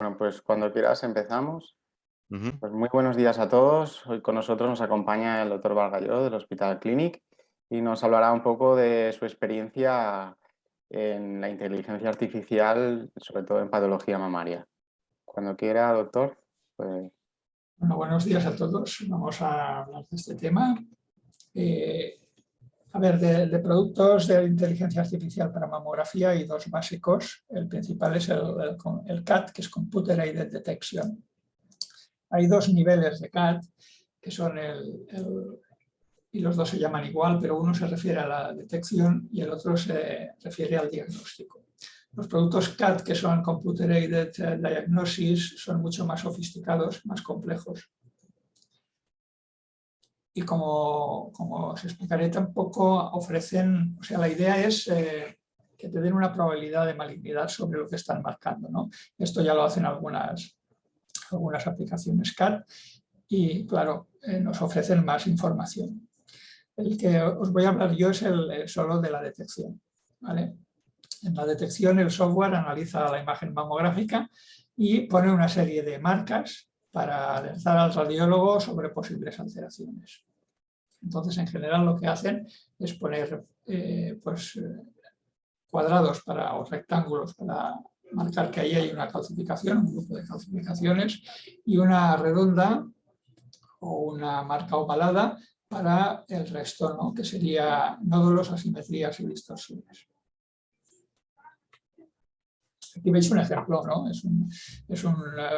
Bueno, pues cuando quieras empezamos. Ujú. Pues muy buenos días a todos. Hoy con nosotros nos acompaña el doctor Bargalló del Hospital Clínic y nos hablará un poco de su experiencia en la inteligencia artificial, sobre todo en patología mamaria. Cuando quiera, doctor, pues Bueno, buenos días a todos. Vamos a hablar de este tema. Eh, de productos de inteligencia artificial para mamografía hay dos básicos. El principal es el CAT, que es Computer Aided Detection. Hay dos niveles de CAT, que son y los dos se llaman igual, pero uno se refiere a la detección y el otro se refiere al diagnóstico. Los productos CAT, que son Computer Aided Diagnosis, son mucho más sofisticados, más complejos. Y como os explicaré, tampoco ofrecen, o sea, la idea es que te den una probabilidad de malignidad sobre lo que están marcando, ¿no? Esto ya lo hacen algunas aplicaciones CAT y, claro, nos ofrecen más información. El que os voy a hablar yo es solo de la detección, ¿vale? En la detección el software analiza la imagen mamográfica y pone una serie de marcas para alertar al radiólogo sobre posibles alteraciones. Entonces, en general, lo que hacen es poner cuadrados o rectángulos para marcar que ahí hay una calcificación, un grupo de calcificaciones, y una redonda o una marca ovalada para el resto, ¿no? Que sería nódulos, asimetrías y distorsiones. Aquí veis un ejemplo, ¿no? Es un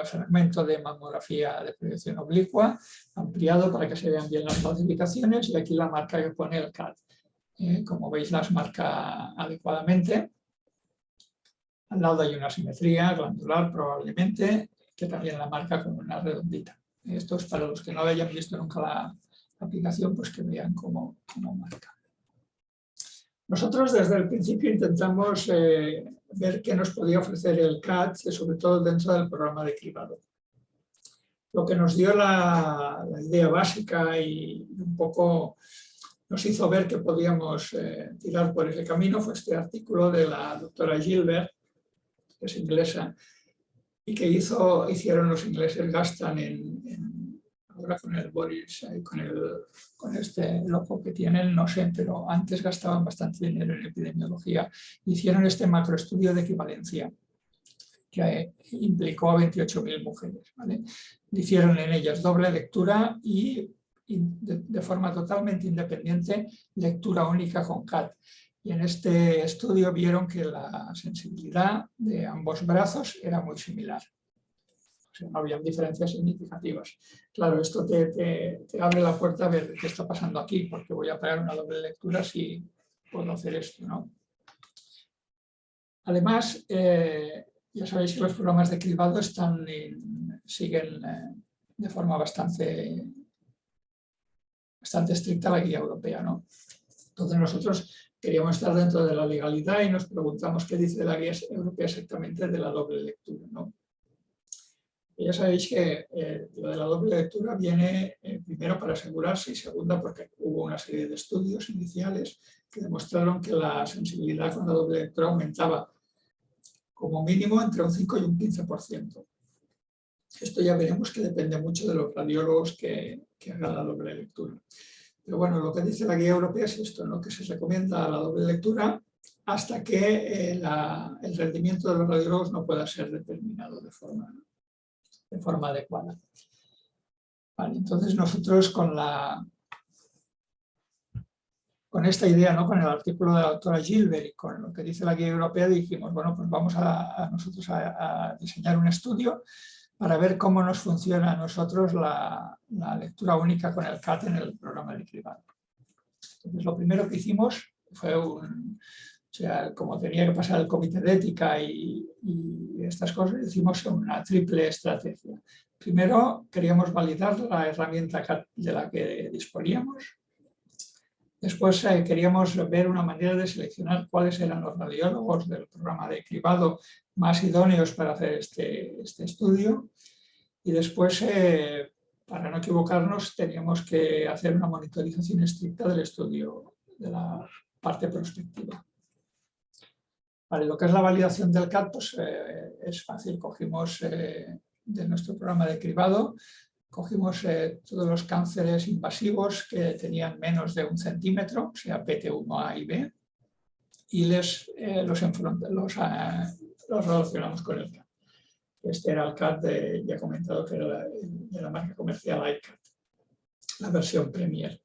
fragmento de mamografía de proyección oblicua ampliado para que se vean bien las calcificaciones y aquí la marca que pone el CAT. Como veis, las marca adecuadamente. Al lado hay una simetría glandular probablemente, que también la marca con una redondita. Esto es para los que no hayan visto nunca la aplicación, pues que vean cómo marca. Nosotros desde el principio intentamos ver qué nos podía ofrecer el CAT, sobre todo dentro del programa de cribado. Lo que nos dio la idea básica y un poco nos hizo ver que podíamos tirar por ese camino fue este artículo de la doctora Gilbert, que es inglesa, y que hicieron los ingleses, gastan ahora con el Boris, con este loco que tienen, no sé, pero antes gastaban bastante dinero en epidemiología. Hicieron este macroestudio de equivalencia que implicó a 28.000 mujeres, ¿vale? Hicieron en ellas doble lectura y de forma totalmente independiente lectura única con CAT. Y en este estudio vieron que la sensibilidad de ambos brazos era muy similar. O sea, no había diferencias significativas. Claro, esto te abre la puerta a ver qué está pasando aquí, porque voy a pagar una doble lectura si puedo hacer esto, ¿no? Además, ya sabéis que los programas de cribado siguen de forma bastante estricta la guía europea, ¿no? Entonces nosotros queríamos estar dentro de la legalidad y nos preguntamos qué dice la guía europea exactamente de la doble lectura, ¿no? Y ya sabéis que lo de la doble lectura viene primero para asegurarse y segunda porque hubo una serie de estudios iniciales que demostraron que la sensibilidad con la doble lectura aumentaba como mínimo entre un 5 y un 15%. Esto ya veremos que depende mucho de los radiólogos que hagan la doble lectura. Pero bueno, lo que dice la guía europea es esto, ¿no? Que se recomienda la doble lectura hasta que el rendimiento de los radiólogos no pueda ser determinado de forma adecuada. Vale, entonces nosotros con esta idea, ¿no? Con el artículo de la doctora Gilbert y con lo que dice la guía europea, dijimos, bueno, pues vamos nosotros a diseñar un estudio para ver cómo nos funciona a nosotros la lectura única con el CAT en el programa de cribado. Entonces, lo primero que hicimos fue o sea, como tenía que pasar el comité de ética y estas cosas, hicimos una triple estrategia. Primero, queríamos validar la herramienta CAT de la que disponíamos. Después queríamos ver una manera de seleccionar cuáles eran los radiólogos del programa de cribado más idóneos para hacer este estudio. Y después, para no equivocarnos, teníamos que hacer una monitorización estricta del estudio de la parte prospectiva. Vale, lo que es la validación del CAD pues, es fácil. Cogimos de nuestro programa de cribado, cogimos todos los cánceres invasivos que tenían menos de 1 centímetro, o sea, PT1A y B, y los relacionamos con el CAD. Este era el CAD, ya he comentado que era de la marca comercial iCAD, la versión Premier.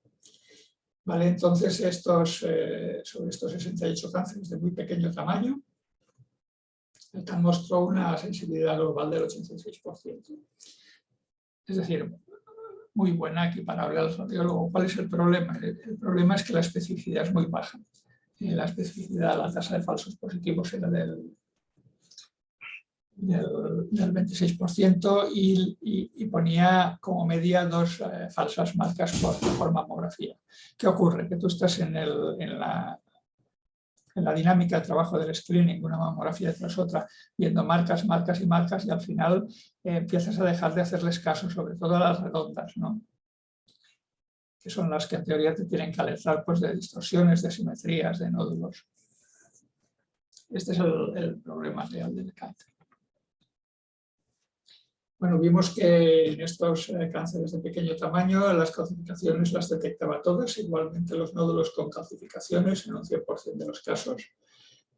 Vale, entonces, sobre estos 68 cánceres de muy pequeño tamaño, el CAD mostró una sensibilidad global del 86%. Es decir, muy buena, equiparable al radiólogo. ¿Cuál es el problema? El problema es que la especificidad es muy baja. La especificidad, la tasa de falsos positivos era del 26% y ponía como media 2 falsas marcas por mamografía. ¿Qué ocurre? Que tú estás en la dinámica de trabajo del screening, una mamografía tras otra, viendo marcas, marcas y marcas, y al final empiezas a dejar de hacerles caso, sobre todo a las redondas, ¿no? Que son las que en teoría te tienen que alertar pues, de distorsiones, de simetrías, de nódulos. Este es el problema real del CAD. Bueno, vimos que en estos cánceres de pequeño tamaño las calcificaciones las detectaba todas, igualmente los nódulos con calcificaciones en un 100% de los casos.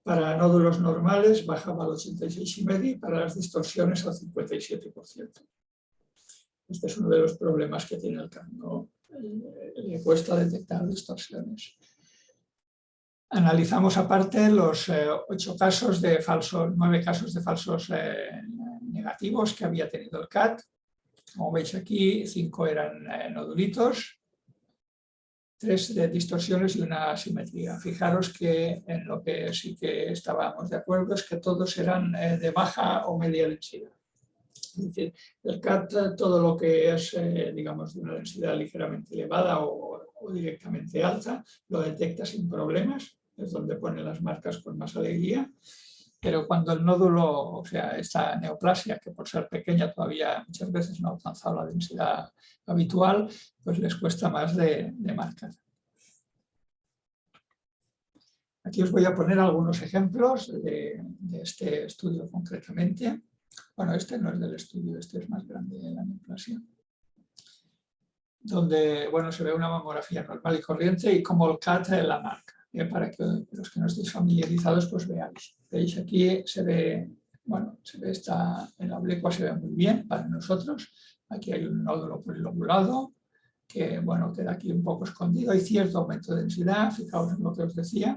Para nódulos normales bajaba al 86,5% y para las distorsiones al 57%. Este es uno de los problemas que tiene el CAD, ¿no? Le cuesta detectar distorsiones. Analizamos aparte los 9 casos de falsos negativos que había tenido el CAD. Como veis aquí, 5 eran nodulitos, 3 de distorsiones y una asimetría. Fijaros que en lo que sí que estábamos de acuerdo es que todos eran de baja o media densidad. Es decir, el CAD, todo lo que es, digamos, de una densidad ligeramente elevada o directamente alta, lo detecta sin problemas, es donde pone las marcas con más alegría. Pero cuando el nódulo, o sea, esta neoplasia, que por ser pequeña todavía muchas veces no ha alcanzado la densidad habitual, pues les cuesta más de marcar. Aquí os voy a poner algunos ejemplos de este estudio concretamente. Bueno, este no es del estudio, este es más grande, la neoplasia. Donde, bueno, se ve una mamografía normal y corriente y como el CAD la marca. Para que los que no estéis familiarizados, pues veáis. Veis aquí se ve, bueno, en la oblicua se ve muy bien para nosotros. Aquí hay un nódulo polilobulado que, bueno, queda aquí un poco escondido. Hay cierto aumento de densidad, fijaos en lo que os decía.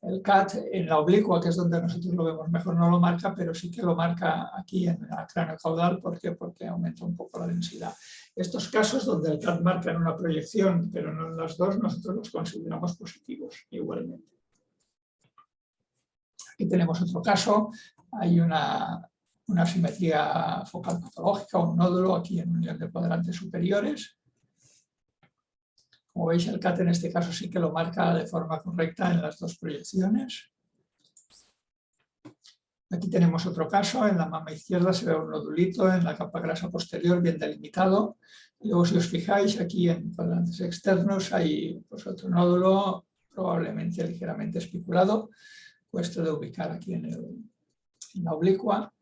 El CAD en la oblicua, que es donde nosotros lo vemos mejor, no lo marca, pero sí que lo marca aquí en el cráneo caudal. ¿Por qué? Porque aumenta un poco la densidad. Estos casos donde el CAD marca en una proyección, pero no en las dos, nosotros los consideramos positivos igualmente. Aquí tenemos otro caso. Hay una simetría focal patológica, un nódulo aquí en unión de cuadrantes superiores. Como veis, el CAD en este caso sí que lo marca de forma correcta en las dos proyecciones. Aquí tenemos otro caso, en la mama izquierda se ve un nodulito en la capa grasa posterior bien delimitado. Y luego, si os fijáis, aquí en cuadrantes externos hay pues, otro nódulo, probablemente ligeramente especulado, puesto de ubicar aquí en la oblicua.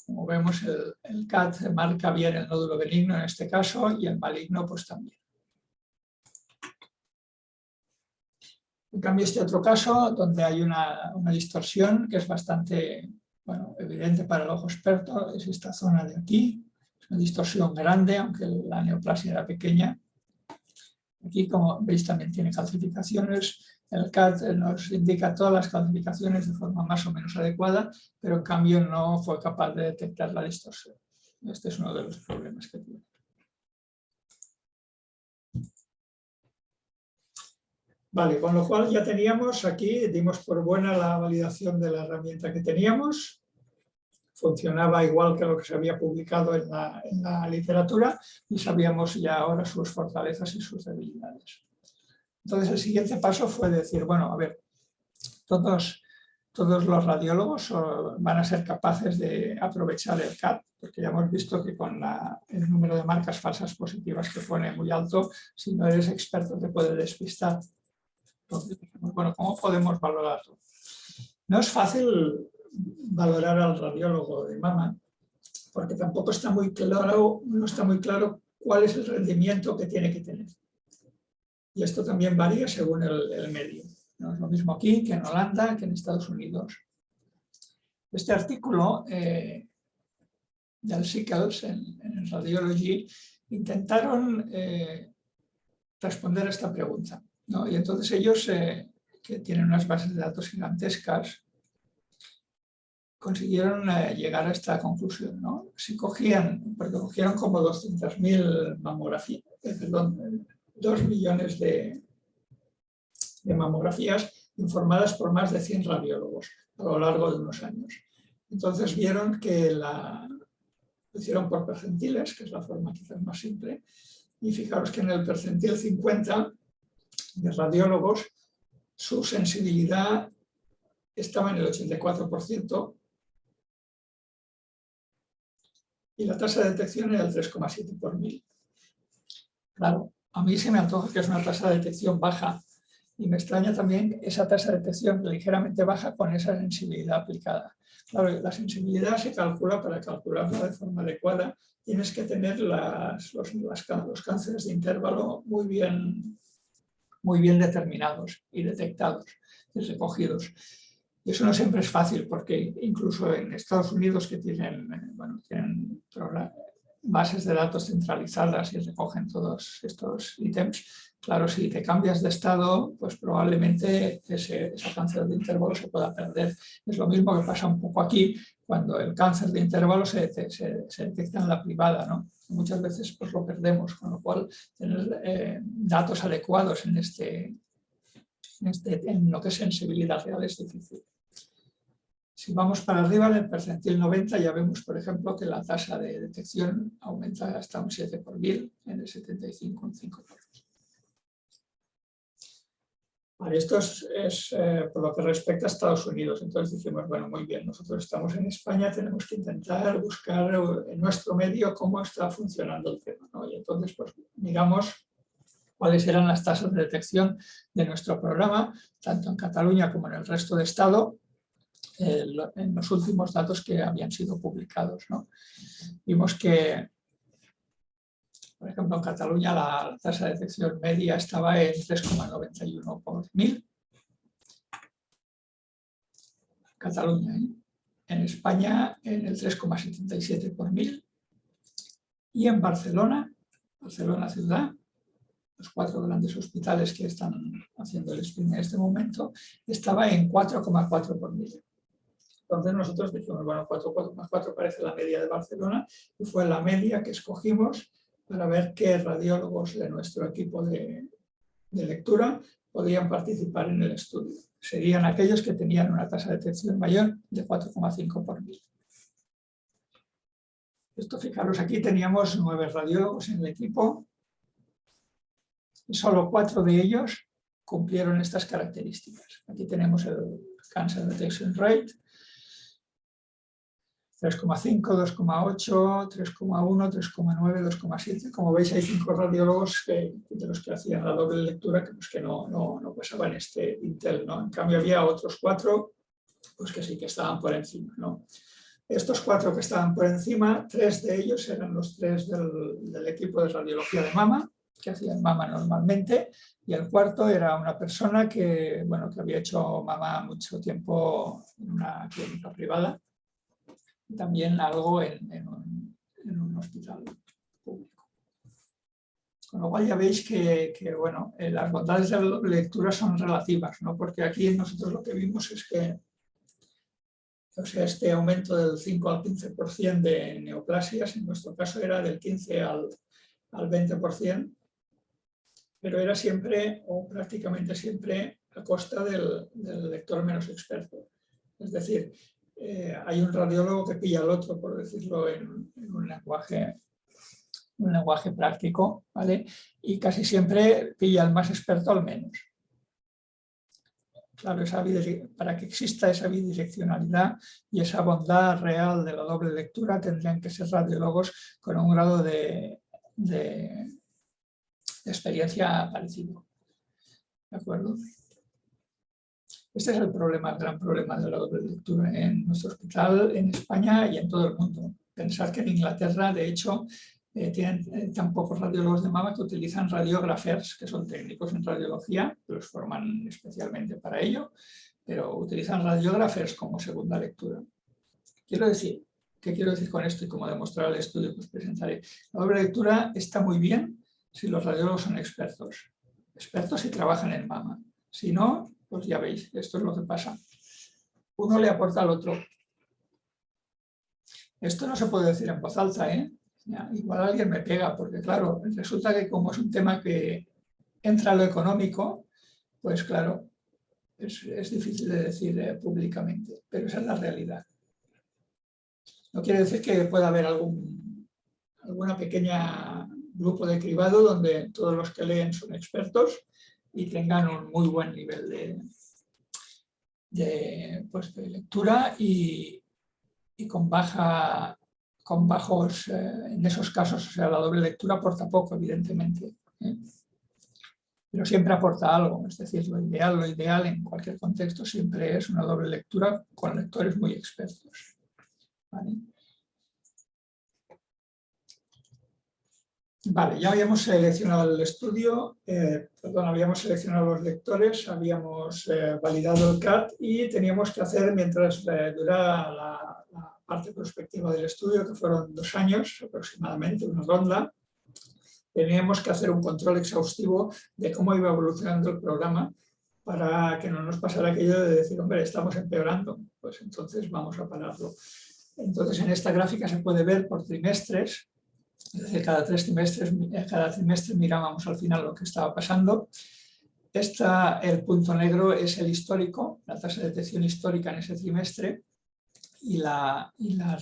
Como vemos, el CAD marca bien el nódulo benigno en este caso y el maligno pues también. En cambio, este otro caso, donde hay una distorsión que es bastante evidente para el ojo experto, es esta zona de aquí. Es una distorsión grande, aunque la neoplasia era pequeña. Aquí, como veis, también tiene calcificaciones. El CAD nos indica todas las calcificaciones de forma más o menos adecuada, pero en cambio no fue capaz de detectar la distorsión. Este es uno de los problemas que tiene. Vale, con lo cual ya teníamos aquí, dimos por buena la validación de la herramienta que teníamos. Funcionaba igual que lo que se había publicado en la literatura y sabíamos ya ahora sus fortalezas y sus debilidades. Entonces el siguiente paso fue decir, bueno, a ver, todos los radiólogos van a ser capaces de aprovechar el CAD, porque ya hemos visto que con el número de marcas falsas positivas que pone muy alto, si no eres experto te puede despistar. Entonces, bueno, ¿cómo podemos valorarlo? No es fácil valorar al radiólogo de mama porque tampoco está muy claro, no está muy claro cuál es el rendimiento que tiene que tener. Y esto también varía según el medio. No es lo mismo aquí que en Holanda, que en Estados Unidos. Este artículo del Sickles en Radiology intentaron responder a esta pregunta, ¿no? Y entonces ellos, que tienen unas bases de datos gigantescas, consiguieron llegar a esta conclusión, ¿no? Si cogían, porque cogieron como 200.000 mamografías, 2 millones de mamografías informadas por más de 100 radiólogos a lo largo de unos años. Entonces vieron que lo hicieron por percentiles, que es la forma quizás más simple, y fijaros que en el percentil 50 de radiólogos su sensibilidad estaba en el 84%, y la tasa de detección era el 3,7 por mil. Claro, a mí se me antoja que es una tasa de detección baja y me extraña también esa tasa de detección ligeramente baja con esa sensibilidad aplicada. Claro, la sensibilidad se calcula, para calcularla de forma adecuada, tienes que tener los cánceres de intervalo muy bien determinados y detectados y recogidos. Y eso no siempre es fácil, porque incluso en Estados Unidos, que tienen bases de datos centralizadas y recogen todos estos ítems, claro, si te cambias de estado, pues probablemente ese cáncer de intervalo se pueda perder. Es lo mismo que pasa un poco aquí, cuando el cáncer de intervalo se detecta en la privada, ¿no? Muchas veces pues, lo perdemos, con lo cual tener datos adecuados en lo que es sensibilidad real es difícil. Si vamos para arriba, en el percentil 90, ya vemos, por ejemplo, que la tasa de detección aumenta hasta un 7 por mil, en el 75 un 5 por mil. Vale, esto es por lo que respecta a Estados Unidos. Entonces dijimos, bueno, muy bien, nosotros estamos en España, tenemos que intentar buscar en nuestro medio cómo está funcionando el tema, ¿no? Y entonces, pues, miramos cuáles eran las tasas de detección de nuestro programa, tanto en Cataluña como en el resto de Estado, en los últimos datos que habían sido publicados, ¿no? Vimos que, por ejemplo, en Cataluña la tasa de detección media estaba en 3,91 por mil. Cataluña, ¿eh? En España en el 3,77 por mil. Y en Barcelona ciudad, los 4 grandes hospitales que están haciendo el screening en este momento, estaba en 4,4 por mil. Entonces nosotros dijimos, bueno, 4,4 parece la media de Barcelona, y fue la media que escogimos para ver qué radiólogos de nuestro equipo de lectura podían participar en el estudio. Serían aquellos que tenían una tasa de detección mayor de 4,5 por mil. Esto, fijaros, aquí teníamos 9 radiólogos en el equipo y solo 4 de ellos cumplieron estas características. Aquí tenemos el Cancer Detection Rate, 3,5, 2,8, 3,1, 3,9, 2,7. Como veis, hay 5 radiólogos de los que hacían la doble lectura que no pasaban este Intel, ¿no? En cambio, había otros 4 pues que sí que estaban por encima, ¿no? Estos 4 que estaban por encima, 3 de ellos eran los 3 del equipo de radiología de mama, que hacían mama normalmente, y el cuarto era una persona que, bueno, que había hecho mama mucho tiempo en una clínica privada, y también algo en un hospital público. Con lo cual ya veis que bueno, las bondades de la lectura son relativas, ¿no? Porque aquí nosotros lo que vimos es que, o sea, este aumento del 5 al 15% de neoplasias, en nuestro caso era del 15 al 20%, pero era siempre, o prácticamente siempre, a costa del lector menos experto. Es decir, hay un radiólogo que pilla al otro, por decirlo en un lenguaje práctico, ¿vale? Y casi siempre pilla al más experto al menos. Claro, para que exista esa bidireccionalidad y esa bondad real de la doble lectura, tendrían que ser radiólogos con un grado de experiencia parecido. ¿De acuerdo? Este es el problema, el gran problema de la doble lectura en nuestro hospital, en España y en todo el mundo. Pensar que en Inglaterra, de hecho, tienen tan pocos radiólogos de mama que utilizan radiógrafers, que son técnicos en radiología, que los forman especialmente para ello, pero utilizan radiógrafers como segunda lectura. ¿Qué quiero decir con esto y cómo demostrar el estudio que os presentaré? La doble lectura está muy bien si los radiólogos son expertos y trabajan en mama. Si no, pues ya veis, esto es lo que pasa. Uno le aporta al otro. Esto no se puede decir en voz alta, ¿eh? Ya, igual alguien me pega, porque claro, resulta que como es un tema que entra a lo económico, pues claro, es difícil de decir públicamente, pero esa es la realidad. No quiere decir que pueda haber alguna pequeña grupo de cribado donde todos los que leen son expertos y tengan un muy buen nivel de lectura y con bajos, en esos casos, o sea, la doble lectura aporta poco, evidentemente, ¿eh? Pero siempre aporta algo, es decir, lo ideal en cualquier contexto siempre es una doble lectura con lectores muy expertos, ¿vale? Vale, ya habíamos seleccionado el estudio, habíamos seleccionado los lectores, habíamos validado el CAT y teníamos que hacer, mientras durara la parte prospectiva del estudio, que fueron 2 años aproximadamente, una ronda, teníamos que hacer un control exhaustivo de cómo iba evolucionando el programa para que no nos pasara aquello de decir, hombre, estamos empeorando, pues entonces vamos a pararlo. Entonces en esta gráfica se puede ver por trimestres. Es decir, cada trimestre mirábamos al final lo que estaba pasando. El punto negro es el histórico, la tasa de detección histórica en ese trimestre, y la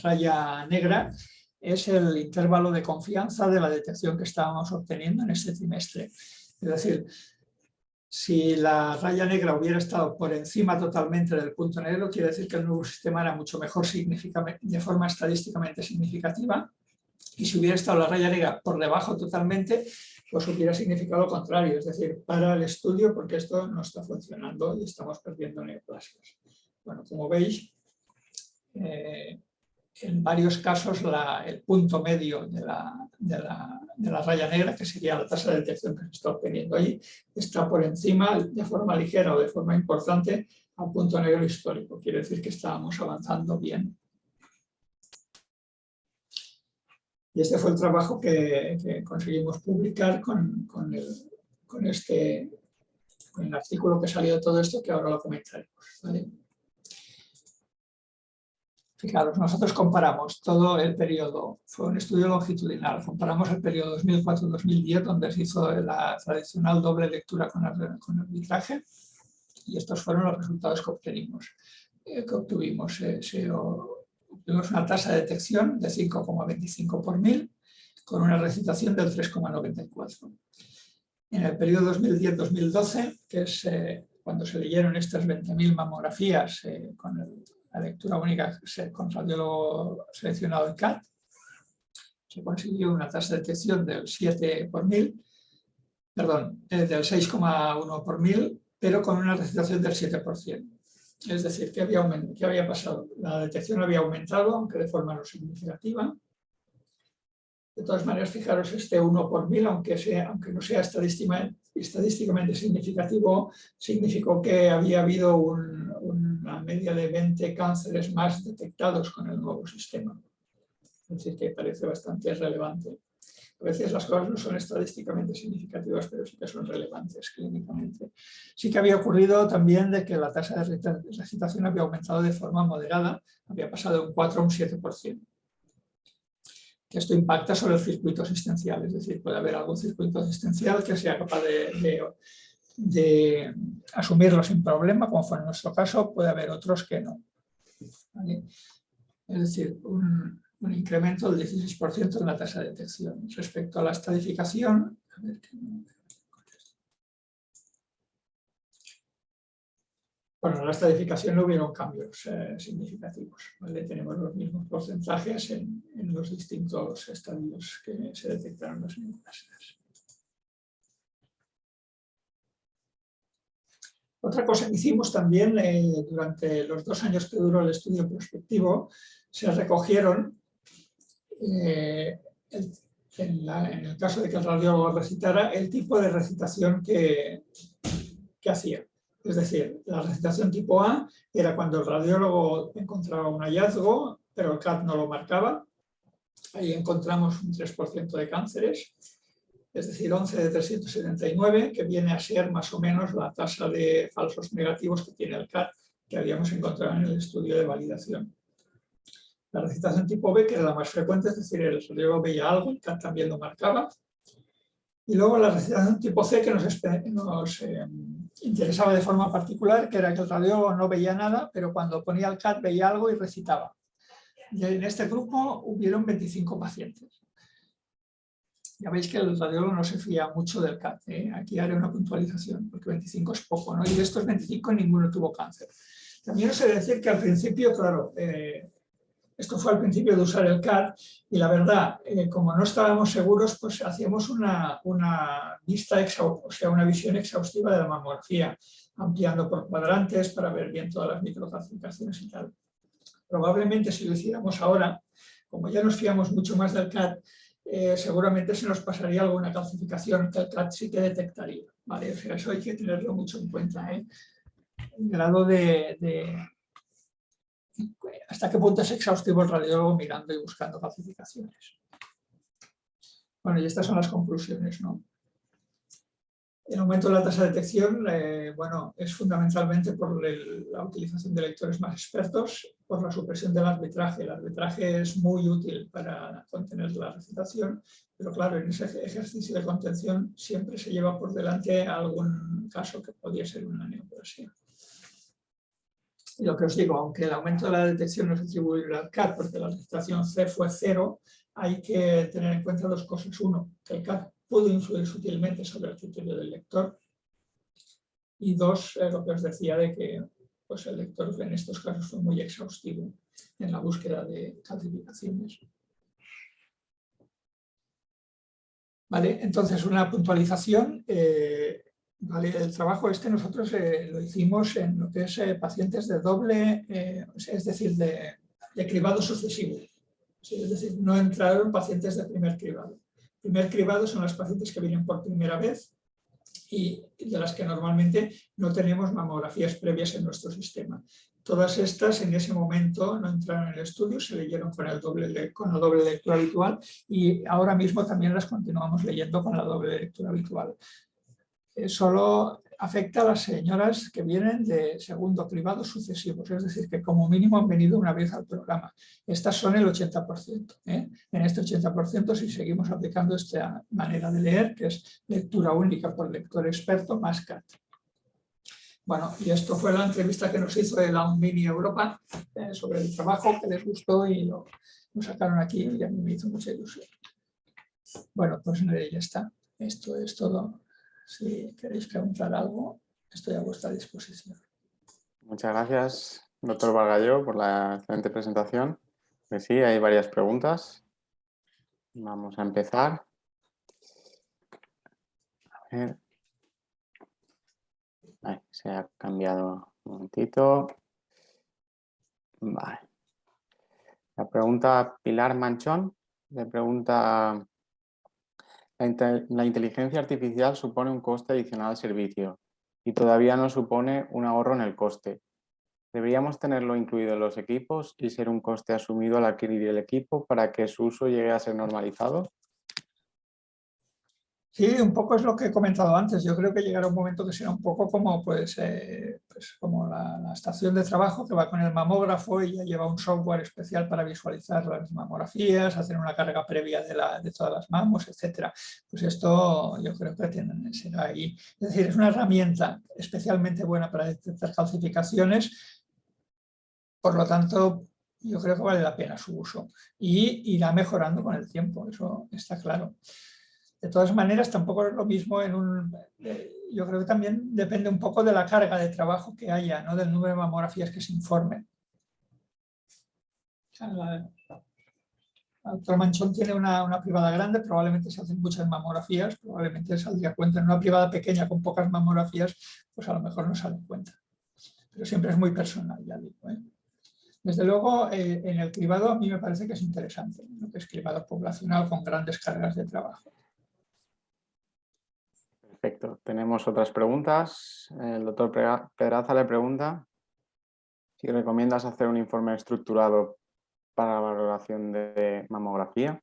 raya negra es el intervalo de confianza de la detección que estábamos obteniendo en ese trimestre. Es decir, si la raya negra hubiera estado por encima totalmente del punto negro, quiere decir que el nuevo sistema era mucho mejor de forma estadísticamente significativa. Y si hubiera estado la raya negra por debajo totalmente, pues hubiera significado lo contrario, es decir, para el estudio porque esto no está funcionando y estamos perdiendo neoplasias. Bueno, como veis, en varios casos el punto medio de la raya negra, que sería la tasa de detección que se está obteniendo ahí, está por encima de forma ligera o de forma importante al punto negro histórico. Quiere decir que estábamos avanzando bien. Y este fue el trabajo que conseguimos publicar con el artículo que salió de todo esto, que ahora lo comentaremos, ¿vale? Fijaros, nosotros comparamos todo el periodo, fue un estudio longitudinal, comparamos el periodo 2004-2010, donde se hizo la tradicional doble lectura con arbitraje, y estos fueron los resultados que obtuvimos. Obtuvimos una tasa de detección de 5,25 por 1000, con una recitación del 3,94. En el periodo 2010-2012, que es cuando se leyeron estas 20.000 mamografías con la lectura única con radiólogo seleccionado en CAT, se consiguió una tasa de detección del 7 por 1000, perdón, del 6,1 por 1000, pero con una recitación del 7%. Es decir, ¿qué había pasado? La detección había aumentado, aunque de forma no significativa. De todas maneras, fijaros, este 1 por 1000, aunque no sea estadísticamente significativo, significó que había habido una media de 20 cánceres más detectados con el nuevo sistema. Es decir, que parece bastante relevante. A veces las cosas no son estadísticamente significativas, pero sí que son relevantes clínicamente. Sí que había ocurrido también de que la tasa de recitación había aumentado de forma moderada, había pasado de un 4 a un 7%. Que esto impacta sobre el circuito asistencial, es decir, puede haber algún circuito asistencial que sea capaz de asumirlo sin problema, como fue en nuestro caso, puede haber otros que no. ¿Vale? Es decir, un incremento del 16% en la tasa de detección. Respecto a la estadificación, bueno, en la estadificación no hubieron cambios significativos, ¿vale? Tenemos los mismos porcentajes en los distintos estadios que se detectaron las neoplasias. Otra cosa que hicimos también durante los 2 años que duró el estudio prospectivo, se recogieron, en el caso de que el radiólogo recitara, el tipo de recitación que hacía. Es decir, la recitación tipo A era cuando el radiólogo encontraba un hallazgo, pero el CAT no lo marcaba. Ahí encontramos un 3% de cánceres, es decir, 11 de 379, que viene a ser más o menos la tasa de falsos negativos que tiene el CAT, que habíamos encontrado en el estudio de validación. La recitación tipo B, que era la más frecuente, es decir, el radiólogo veía algo, el CAT también lo marcaba. Y luego la recitación tipo C, que nos interesaba de forma particular, que era que el radiólogo no veía nada, pero cuando ponía el CAT veía algo y recitaba. Y en este grupo hubieron 25 pacientes. Ya veis que el radiólogo no se fía mucho del CAT, ¿eh? Aquí haré una puntualización, porque 25 es poco, ¿no? Y de estos 25 ninguno tuvo cáncer. También os he de decir que al principio, claro, esto fue al principio de usar el CAT, y la verdad, como no estábamos seguros, pues hacíamos una vista, o sea, una visión exhaustiva de la mamografía, ampliando por cuadrantes para ver bien todas las microcalcificaciones y tal. Probablemente si lo hiciéramos ahora, como ya nos fiamos mucho más del CAT, seguramente se nos pasaría alguna calcificación que el CAT sí que detectaría, ¿vale? O sea, eso hay que tenerlo mucho en cuenta, ¿eh? El grado hasta qué punto es exhaustivo el radiólogo mirando y buscando calcificaciones. Bueno, y estas son las conclusiones, ¿no? El aumento de la tasa de detección, bueno, es fundamentalmente por la utilización de lectores más expertos, por la supresión del arbitraje. El arbitraje es muy útil para contener la recitación, pero claro, en ese ejercicio de contención siempre se lleva por delante algún caso que podría ser una neoplasia. Y lo que os digo, aunque el aumento de la detección no es atribuible al CAT, porque la recitación C fue 0, hay que tener en cuenta 2 cosas. Uno, que el CAT pudo influir sutilmente sobre el criterio del lector. Y 2, lo que os decía de que pues, el lector en estos casos fue muy exhaustivo en la búsqueda de calcificaciones. ¿Vale? Entonces, una puntualización. ¿Vale? El trabajo nosotros lo hicimos en lo que es pacientes de doble, es decir, de cribado sucesivo. ¿Sí? Es decir, no entraron pacientes de primer cribado. Primer cribado son los pacientes que vienen por primera vez y de las que normalmente no tenemos mamografías previas en nuestro sistema. Todas estas en ese momento no entraron en el estudio, se leyeron con la doble lectura habitual y ahora mismo también las continuamos leyendo con la doble lectura habitual. Solo afecta a las señoras que vienen de segundo cribado sucesivos, es decir, que como mínimo han venido una vez al programa. Estas son el 80%. En este 80%, si seguimos aplicando esta manera de leer, que es lectura única por lector experto más CAT. Bueno, y esto fue la entrevista que nos hizo el Mini Europa sobre el trabajo, que les gustó y lo sacaron aquí y a mí me hizo mucha ilusión. Bueno, pues ya está. Esto es todo. Si queréis preguntar algo, estoy a vuestra disposición. Muchas gracias, doctor Bargalló, por la excelente presentación. Pues sí, hay varias preguntas. Vamos a empezar. A ver. Ahí, se ha cambiado un momentito. Vale. La pregunta Pilar Manchón le pregunta: la inteligencia artificial supone un coste adicional al servicio y todavía no supone un ahorro en el coste. ¿Deberíamos tenerlo incluido en los equipos y ser un coste asumido al adquirir el equipo para que su uso llegue a ser normalizado? Sí, un poco es lo que he comentado antes. Yo creo que llegará un momento que será un poco como, pues como la estación de trabajo que va con el mamógrafo y ya lleva un software especial para visualizar las mamografías, hacer una carga previa de todas las mamos, etc. Pues esto yo creo que será ahí. Es decir, es una herramienta especialmente buena para detectar calcificaciones. Por lo tanto, yo creo que vale la pena su uso y irá mejorando con el tiempo, eso está claro. De todas maneras, tampoco es lo mismo yo creo que también depende un poco de la carga de trabajo que haya, ¿no? Del número de mamografías que se informen. La doctora Manchón tiene una privada grande, probablemente se hacen muchas mamografías, probablemente saldría cuenta. En una privada pequeña con pocas mamografías, pues a lo mejor no sale cuenta. Pero siempre es muy personal, ya digo, ¿eh? Desde luego, en el cribado a mí me parece que es interesante, lo que es cribado poblacional con grandes cargas de trabajo. Perfecto. Tenemos otras preguntas. El doctor Pedraza le pregunta si recomiendas hacer un informe estructurado para la valoración de mamografía.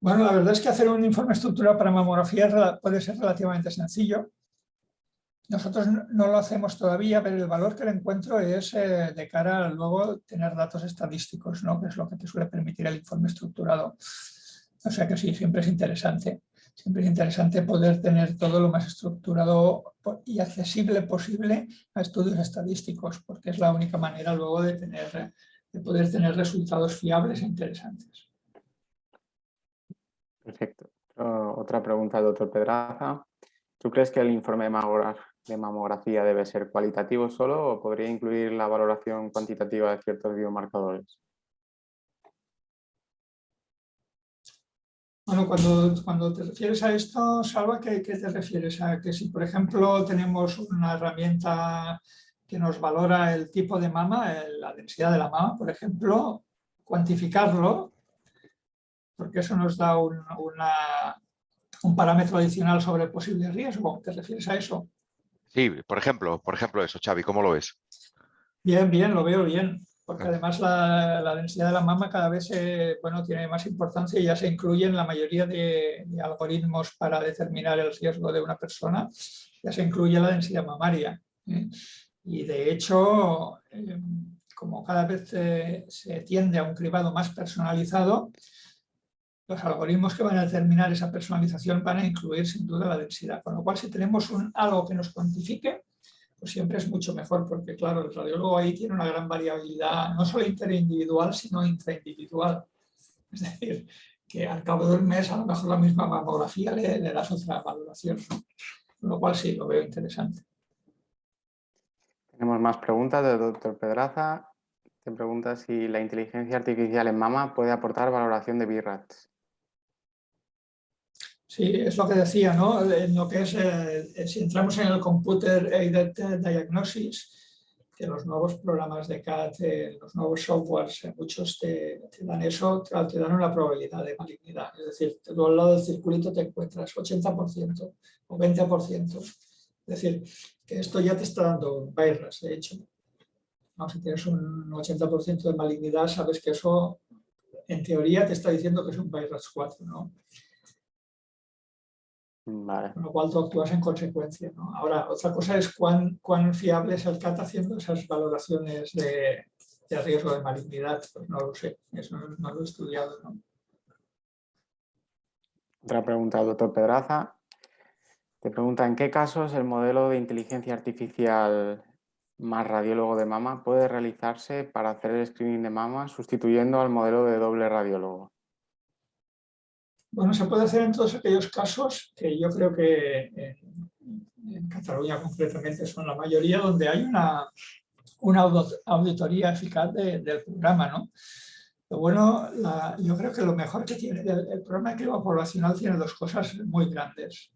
Bueno, la verdad es que hacer un informe estructurado para mamografía puede ser relativamente sencillo. Nosotros no lo hacemos todavía, pero el valor que le encuentro es de cara a luego tener datos estadísticos, ¿no? Que es lo que te suele permitir el informe estructurado. O sea que sí, siempre es interesante. Siempre es interesante poder tener todo lo más estructurado y accesible posible a estudios estadísticos, porque es la única manera luego de poder tener resultados fiables e interesantes. Perfecto. Otra pregunta del doctor Pedraza. ¿Tú crees que el informe de mamografía debe ser cualitativo solo o podría incluir la valoración cuantitativa de ciertos biomarcadores? Bueno, cuando te refieres a esto, Salva, ¿qué te refieres? A que si, por ejemplo, tenemos una herramienta que nos valora el tipo de mama, la densidad de la mama, por ejemplo, cuantificarlo, porque eso nos da un parámetro adicional sobre el posible riesgo. ¿Te refieres a eso? Sí, por ejemplo eso, Xavi, ¿cómo lo ves? Bien, bien, lo veo bien, porque además la densidad de la mama cada vez tiene más importancia y ya se incluye en la mayoría de algoritmos para determinar el riesgo de una persona, ya se incluye la densidad mamaria. Y de hecho, como cada vez se tiende a un cribado más personalizado, los algoritmos que van a determinar esa personalización van a incluir sin duda la densidad, con lo cual si tenemos algo que nos cuantifique, pues siempre es mucho mejor, porque claro, el radiólogo ahí tiene una gran variabilidad, no solo interindividual, sino intraindividual. Es decir, que al cabo de un mes a lo mejor la misma mamografía le das otra valoración, ¿no? Con lo cual sí, lo veo interesante. Tenemos más preguntas del doctor Pedraza. Te pregunta si la inteligencia artificial en mama puede aportar valoración de BIRATs. Sí, es lo que decía, ¿no? En lo que es, si entramos en el Computer Aided Diagnosis, que los nuevos programas de CAD, los nuevos softwares, muchos te dan eso, te dan una probabilidad de malignidad. Es decir, tú al lado del circulito te encuentras 80% o 20%. Es decir, que esto ya te está dando un BIRAT, de hecho. ¿No? Si tienes un 80% de malignidad, sabes que eso, en teoría, te está diciendo que es un BIRAT 4, ¿no? Vale. Con lo cual tú actúas en consecuencia, ¿no? Ahora, otra cosa es cuán fiable es el CAT haciendo esas valoraciones de riesgo de malignidad. Pues no lo sé, eso no lo he estudiado, ¿no? Otra pregunta al doctor Pedraza. Te pregunta, ¿en qué casos el modelo de inteligencia artificial más radiólogo de mama puede realizarse para hacer el screening de mama sustituyendo al modelo de doble radiólogo? Bueno, se puede hacer en todos aquellos casos que yo creo que en Cataluña concretamente son la mayoría, donde hay una auditoría eficaz del programa, ¿no? Lo bueno, yo creo que lo mejor que tiene el programa de criba poblacional tiene dos cosas muy grandes,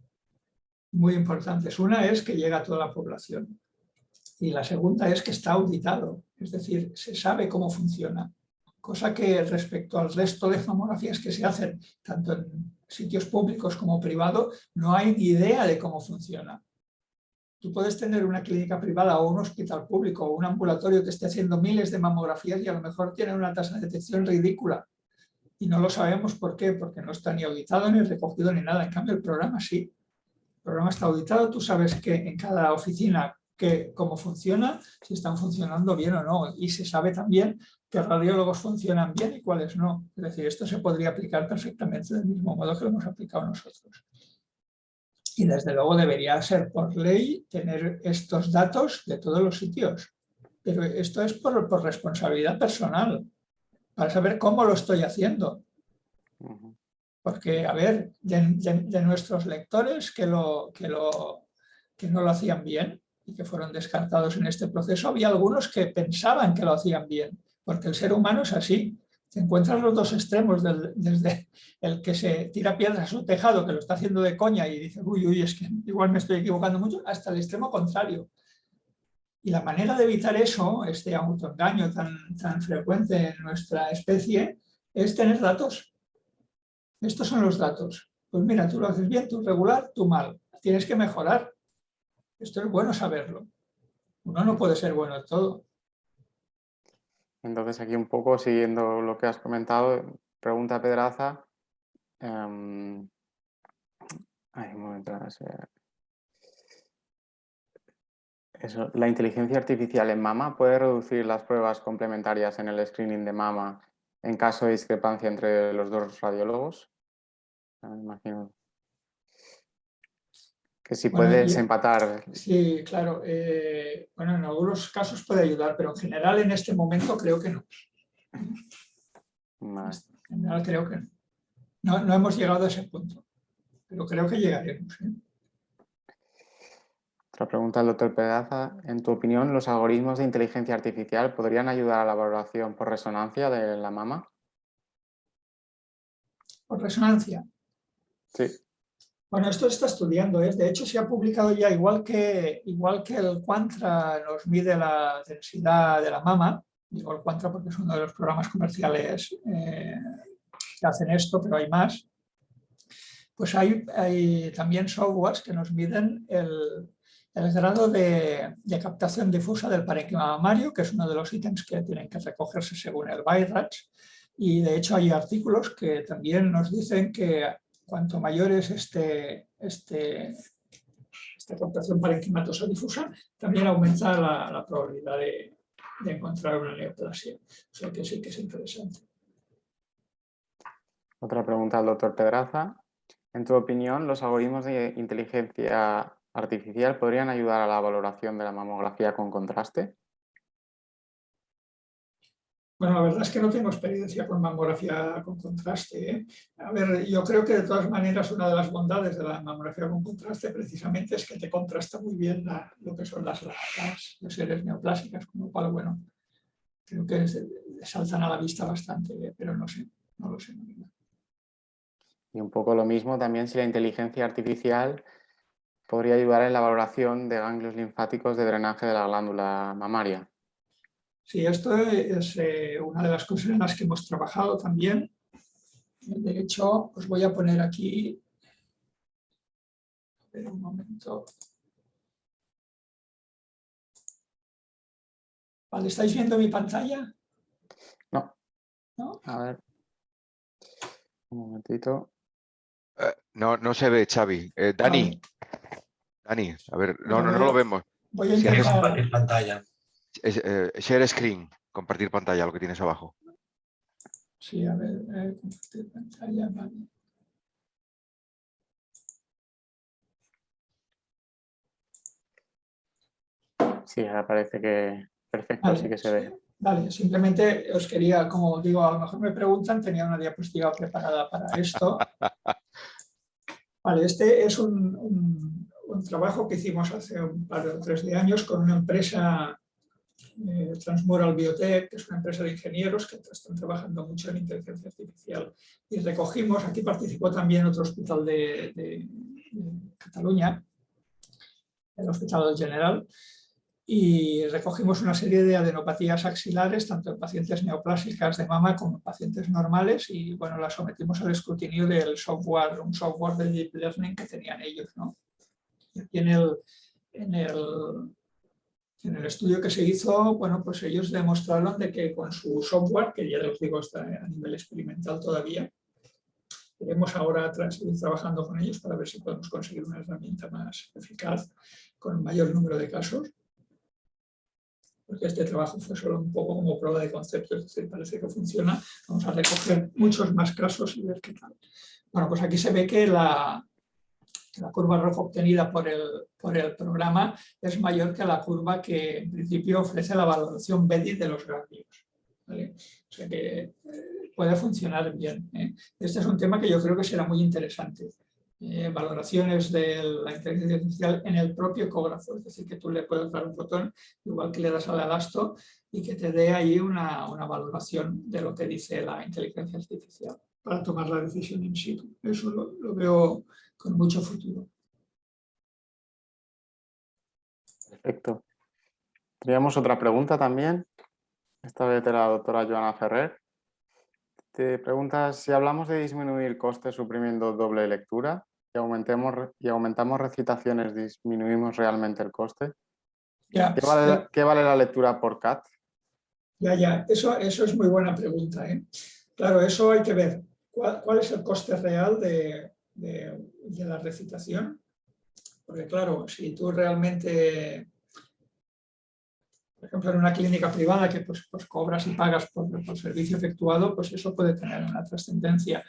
muy importantes. Una es que llega a toda la población y la segunda es que está auditado, es decir, se sabe cómo funciona, cosa que respecto al resto de mamografías que se hacen, tanto en sitios públicos como privados, no hay ni idea de cómo funciona. Tú puedes tener una clínica privada o un hospital público o un ambulatorio que esté haciendo miles de mamografías y a lo mejor tiene una tasa de detección ridícula. Y no lo sabemos por qué, porque no está ni auditado ni recogido ni nada. En cambio, el programa sí. El programa está auditado, tú sabes que en cada oficina cómo funciona, si están funcionando bien o no. Y se sabe también qué radiólogos funcionan bien y cuáles no. Es decir, esto se podría aplicar perfectamente del mismo modo que lo hemos aplicado nosotros. Y desde luego debería ser por ley tener estos datos de todos los sitios. Pero esto es por responsabilidad personal, para saber cómo lo estoy haciendo. Porque, a ver, de nuestros lectores que no lo hacían bien y que fueron descartados en este proceso, había algunos que pensaban que lo hacían bien. porque el ser humano es así. Te encuentras los dos extremos, desde el que se tira piedras a su tejado, que lo está haciendo de coña y dice, uy, uy, es que igual me estoy equivocando mucho, hasta el extremo contrario. Y la manera de evitar eso, este autoengaño tan frecuente en nuestra especie, es tener datos. Estos son los datos. Pues mira, tú lo haces bien, tú regular, tú mal. Tienes que mejorar. Esto es bueno saberlo. Uno no puede ser bueno en todo. Entonces aquí un poco siguiendo lo que has comentado, pregunta Pedraza. Un momento, eso, ¿la inteligencia artificial en mama puede reducir las pruebas complementarias en el screening de mama en caso de discrepancia entre los dos radiólogos? Me imagino que si Bueno, puede desempatar. sí, claro. Bueno, en algunos casos puede ayudar, pero en general en este momento creo que no. Vale. En general creo que no. No hemos llegado a ese punto, pero creo que llegaremos. Otra pregunta al doctor Pedraza. En tu opinión, ¿los algoritmos de inteligencia artificial podrían ayudar a la valoración por resonancia de la mama? Por resonancia. Sí. Bueno, esto se está estudiando. De hecho, se ha publicado ya, igual que el Quantra nos mide la densidad de la mama, digo el Quantra porque es uno de los programas comerciales que hacen esto, pero hay más. Pues hay también softwares que nos miden el grado de captación difusa del parénquima mamario, que es uno de los ítems que tienen que recogerse según el BIRATS. Y de hecho hay artículos que también nos dicen que cuanto mayor es esta captación parenquimatosa difusa, también aumenta la probabilidad de encontrar una neoplasia. O sea que sí que es interesante. Otra pregunta al doctor Pedraza. En tu opinión, ¿los algoritmos de inteligencia artificial podrían ayudar a la valoración de la mamografía con contraste? Bueno, la verdad es que no tengo experiencia con mamografía con contraste. A ver, yo creo que de todas maneras una de las bondades de la mamografía con contraste precisamente es que te contrasta muy bien lo que son las series neoplásicas, con lo cual, bueno, creo que saltan a la vista bastante, pero no sé, no lo sé. Y un poco lo mismo también si la inteligencia artificial podría ayudar en la valoración de ganglios linfáticos de drenaje de la glándula mamaria. Sí, esto es una de las cosas en las que hemos trabajado también. De hecho, os voy a poner aquí, a ver un momento. Vale, ¿estáis viendo mi pantalla? No. ¿No? A ver. Un momentito. No se ve, Xavi. Dani, Vale. Dani, a ver, Pues no lo vemos. Voy a Si intentar... compartir pantalla. Share screen, compartir pantalla, lo que tienes abajo. Sí, a ver, compartir pantalla, vale. Sí, ahora parece que perfecto, Vale, sí que se ve. Vale, simplemente os quería, como digo, a lo mejor me preguntan, tenía una diapositiva preparada para esto. Vale, este es un trabajo que hicimos hace un par o 3 de años con una empresa, Transmural Biotech, que es una empresa de ingenieros que están trabajando mucho en inteligencia artificial. Y recogimos, aquí participó también otro hospital de Cataluña, el Hospital del General, y recogimos una serie de adenopatías axilares, tanto en pacientes neoplásicas de mama como en pacientes normales, y bueno, las sometimos al escrutinio del software, un software de deep learning que tenían ellos, ¿no? Y aquí en el estudio que se hizo, bueno, pues ellos demostraron de que con su software, que ya les digo está a nivel experimental todavía, queremos ahora seguir trabajando con ellos para ver si podemos conseguir una herramienta más eficaz con un mayor número de casos, porque este trabajo fue solo un poco como prueba de concepto, es decir, parece que funciona, vamos a recoger muchos más casos y ver qué tal. Bueno, pues aquí se ve que la curva roja obtenida por el programa es mayor que la curva que en principio ofrece la valoración BEDI de los ganglios, ¿vale? O sea que puede funcionar bien, ¿eh? Este es un tema que yo creo que será muy interesante. valoraciones de la inteligencia artificial en el propio ecógrafo, es decir, que tú le puedes dar un botón, igual que le das al elasto, y que te dé ahí una valoración de lo que dice la inteligencia artificial para tomar la decisión in situ. Eso lo veo con mucho futuro. Perfecto. Teníamos otra pregunta también, esta vez de la doctora Joana Ferrer. Te preguntas si hablamos de disminuir costes suprimiendo doble lectura y aumentamos recitaciones, ¿disminuimos realmente el coste? Ya, ¿Qué vale la lectura por CAT? Eso es muy buena pregunta, ¿eh? Claro, eso hay que ver. ¿Cuál es el coste real de la recitación? Porque claro, si tú realmente, por ejemplo, en una clínica privada que pues cobras y pagas por servicio efectuado, pues eso puede tener una trascendencia.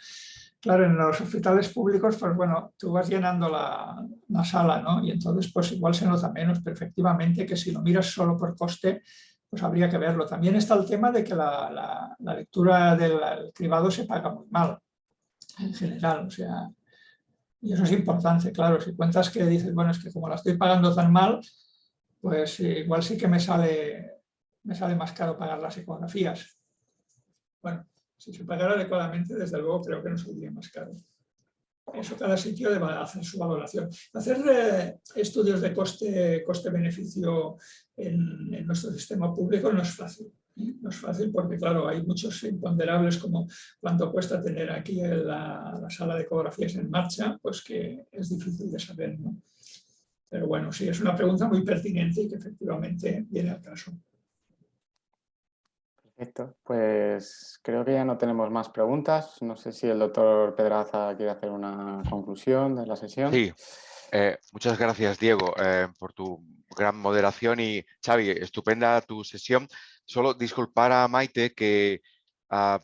Claro, en los hospitales públicos, pues bueno, tú vas llenando la sala, ¿no? Y entonces pues igual se nota menos, pero efectivamente que si lo miras solo por coste, pues habría que verlo. También está el tema de que la lectura del cribado se paga muy mal, en general, o sea, y eso es importante, claro, si cuentas que dices, bueno, es que como la estoy pagando tan mal, pues igual sí que me sale más caro pagar las ecografías. Bueno, si se pagara adecuadamente, desde luego creo que no saldría más caro. Eso cada sitio debe hacer su valoración. Hacer estudios de coste-beneficio en nuestro sistema público no es fácil. No es fácil porque, claro, hay muchos imponderables como cuánto cuesta tener aquí la sala de ecografías en marcha, pues que es difícil de saber, ¿no? Pero bueno, sí, es una pregunta muy pertinente y que efectivamente viene al caso. Perfecto, pues creo que ya no tenemos más preguntas. No sé si el doctor Pedraza quiere hacer una conclusión de la sesión. Sí, muchas gracias, Diego, por tu gran moderación y Xavi, estupenda tu sesión. Solo disculpar a Maite que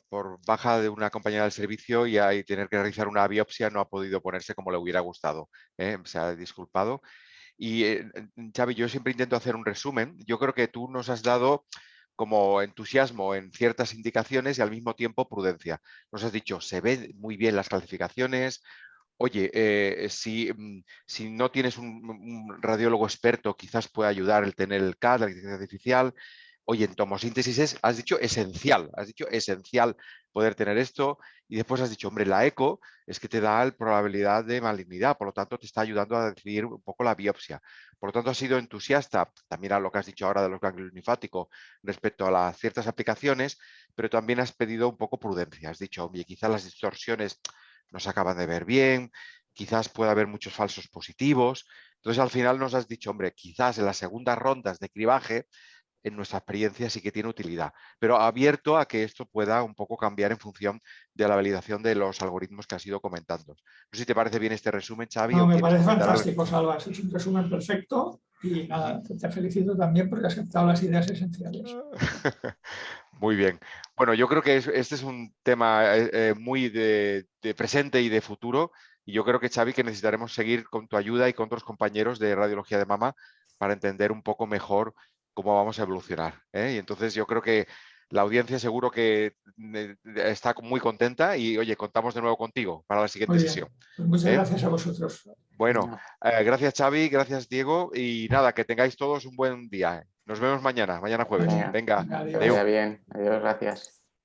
por baja de una compañera del servicio y tener que realizar una biopsia no ha podido ponerse como le hubiera gustado. Se ha disculpado. Y Xavi, yo siempre intento hacer un resumen. Yo creo que tú nos has dado como entusiasmo en ciertas indicaciones y al mismo tiempo prudencia. Nos has dicho, se ven muy bien las calificaciones. Oye, si no tienes un radiólogo experto, quizás pueda ayudar el tener el CAD, la inteligencia artificial. Oye, en tomosíntesis has dicho esencial poder tener esto. Y después has dicho, hombre, la eco es que te da probabilidad de malignidad, por lo tanto te está ayudando a decidir un poco la biopsia. Por lo tanto, has sido entusiasta, también a lo que has dicho ahora de los ganglios linfáticos respecto a las ciertas aplicaciones, pero también has pedido un poco prudencia. Has dicho, oye, quizás las distorsiones no se acaban de ver bien, quizás pueda haber muchos falsos positivos. Entonces, al final nos has dicho, hombre, quizás en las segundas rondas de cribaje, en nuestra experiencia sí que tiene utilidad, pero abierto a que esto pueda un poco cambiar en función de la validación de los algoritmos que has ido comentando. No sé si te parece bien este resumen, Xavi. No, ¿O me quieres parece comentar algo? fantástico, Salva. Es un resumen perfecto y nada, te felicito también porque has aceptado las ideas esenciales. Muy bien. Bueno, yo creo que este es un tema muy de presente y de futuro, y yo creo que, Xavi, que necesitaremos seguir con tu ayuda y con otros compañeros de radiología de mama para entender un poco mejor cómo vamos a evolucionar, ¿eh? Y entonces yo creo que la audiencia seguro que está muy contenta y, oye, contamos de nuevo contigo para la siguiente Muy sesión. bien, pues muchas ¿Eh? gracias a vosotros. Bueno, gracias, Xavi, gracias, Diego, y nada, que tengáis todos un buen día. Nos vemos mañana jueves. Venga, Venga, que Adiós. vaya adeu. bien. Adiós, gracias.